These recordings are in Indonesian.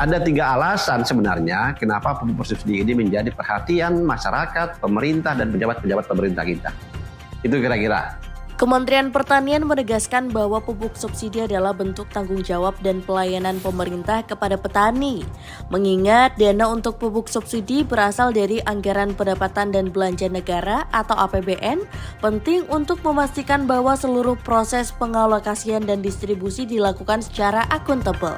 Ada 3 alasan sebenarnya kenapa pupuk bersubsidi ini menjadi perhatian masyarakat, pemerintah, dan pejabat-pejabat pemerintah kita. Itu kira-kira. Kementerian Pertanian menegaskan bahwa pupuk subsidi adalah bentuk tanggung jawab dan pelayanan pemerintah kepada petani. Mengingat dana untuk pupuk subsidi berasal dari anggaran pendapatan dan belanja negara atau APBN, penting untuk memastikan bahwa seluruh proses pengalokasian dan distribusi dilakukan secara akuntabel.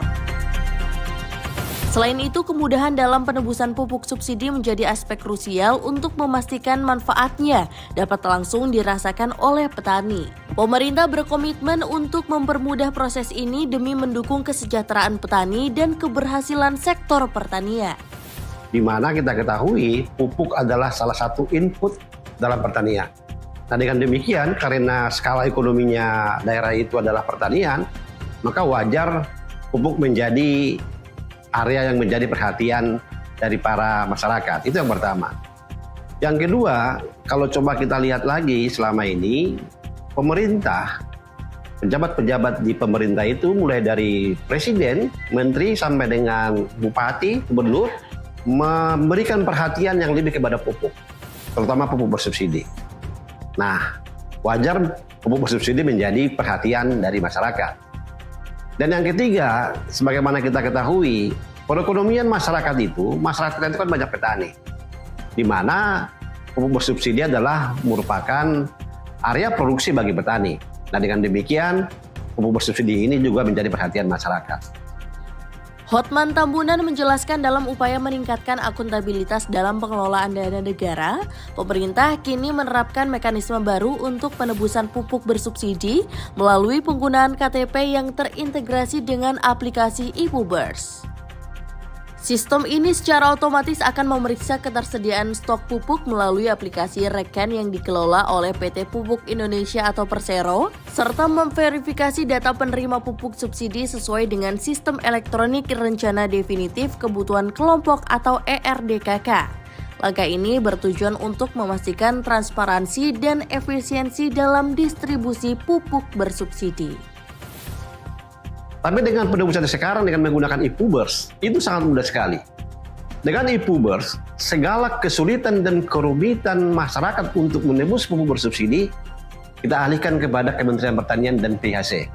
Selain itu, kemudahan dalam penebusan pupuk subsidi menjadi aspek krusial untuk memastikan manfaatnya dapat langsung dirasakan oleh petani. Pemerintah berkomitmen untuk mempermudah proses ini demi mendukung kesejahteraan petani dan keberhasilan sektor pertanian. Di mana kita ketahui pupuk adalah salah satu input dalam pertanian. Nah, dengan demikian, karena skala ekonominya daerah itu adalah pertanian, maka wajar pupuk menjadi area yang menjadi perhatian dari para masyarakat. Itu yang pertama. Yang kedua, kalau coba kita lihat lagi selama ini, pemerintah, pejabat-pejabat di pemerintah itu mulai dari presiden, menteri, sampai dengan bupati, gubernur, memberikan perhatian yang lebih kepada pupuk, terutama pupuk bersubsidi. Nah, wajar pupuk bersubsidi menjadi perhatian dari masyarakat. Dan yang ketiga, sebagaimana kita ketahui, perekonomian masyarakat itu kan banyak petani, di mana pupuk bersubsidi adalah merupakan area produksi bagi petani. Nah, dengan demikian, pupuk bersubsidi ini juga menjadi perhatian masyarakat. Hotman Tambunan menjelaskan dalam upaya meningkatkan akuntabilitas dalam pengelolaan dana negara, pemerintah kini menerapkan mekanisme baru untuk penebusan pupuk bersubsidi melalui penggunaan KTP yang terintegrasi dengan aplikasi iPubers. Sistem ini secara otomatis akan memeriksa ketersediaan stok pupuk melalui aplikasi Reken yang dikelola oleh PT Pupuk Indonesia atau Persero, serta memverifikasi data penerima pupuk subsidi sesuai dengan Sistem Elektronik Rencana Definitif Kebutuhan Kelompok atau ERDKK. Langkah ini bertujuan untuk memastikan transparansi dan efisiensi dalam distribusi pupuk bersubsidi. Tapi dengan penebusan sekarang dengan menggunakan iPubers, itu sangat mudah sekali. Dengan iPubers, segala kesulitan dan kerumitan masyarakat untuk menebus pupuk bersubsidi, kita alihkan kepada Kementerian Pertanian dan PHC.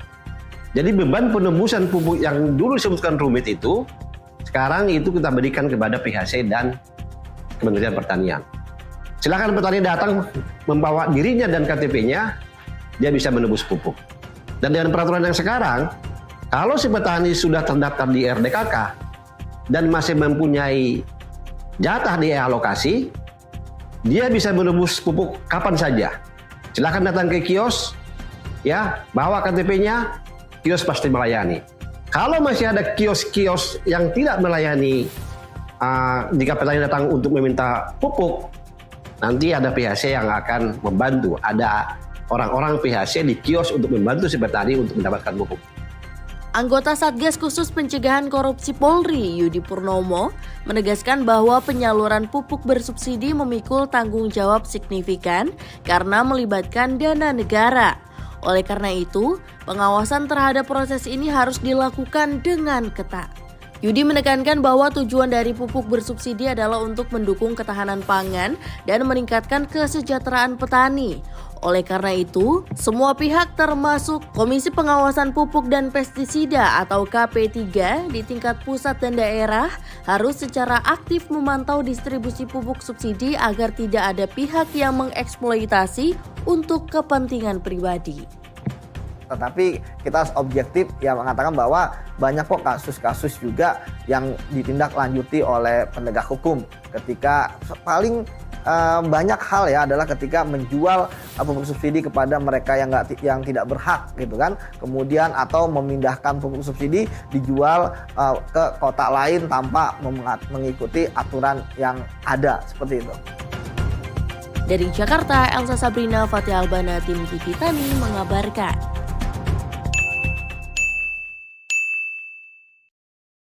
Jadi beban penebusan pupuk yang dulu disebutkan rumit itu, sekarang itu kita berikan kepada PHC dan Kementerian Pertanian. Silakan petani datang membawa dirinya dan KTP-nya, dia bisa menebus pupuk. Dan dengan peraturan yang sekarang, kalau si petani sudah terdaftar di RDKK dan masih mempunyai jatah di alokasi, dia bisa menebus pupuk kapan saja. Silakan datang ke kios, ya, bawa KTP-nya, kios pasti melayani. Kalau masih ada kios-kios yang tidak melayani, jika petani datang untuk meminta pupuk, nanti ada PHC yang akan membantu. Ada orang-orang PHC di kios untuk membantu si petani untuk mendapatkan pupuk. Anggota Satgas Khusus Pencegahan Korupsi Polri, Yudi Purnomo, menegaskan bahwa penyaluran pupuk bersubsidi memikul tanggung jawab signifikan karena melibatkan dana negara. Oleh karena itu, pengawasan terhadap proses ini harus dilakukan dengan ketat. Yudi menekankan bahwa tujuan dari pupuk bersubsidi adalah untuk mendukung ketahanan pangan dan meningkatkan kesejahteraan petani. Oleh karena itu, semua pihak termasuk Komisi Pengawasan Pupuk dan Pestisida atau KP3 di tingkat pusat dan daerah harus secara aktif memantau distribusi pupuk subsidi agar tidak ada pihak yang mengeksploitasi untuk kepentingan pribadi. Tetapi kita harus objektif yang mengatakan bahwa banyak kok kasus-kasus juga yang ditindaklanjuti oleh penegak hukum ketika paling banyak hal ya adalah ketika menjual pupuk subsidi kepada mereka yang tidak berhak gitu kan, kemudian atau memindahkan pupuk subsidi dijual ke kota lain tanpa mengikuti aturan yang ada seperti itu. Dari Jakarta, Elsa Sabrina, Fatih Albana, Tim TV Tani mengabarkan.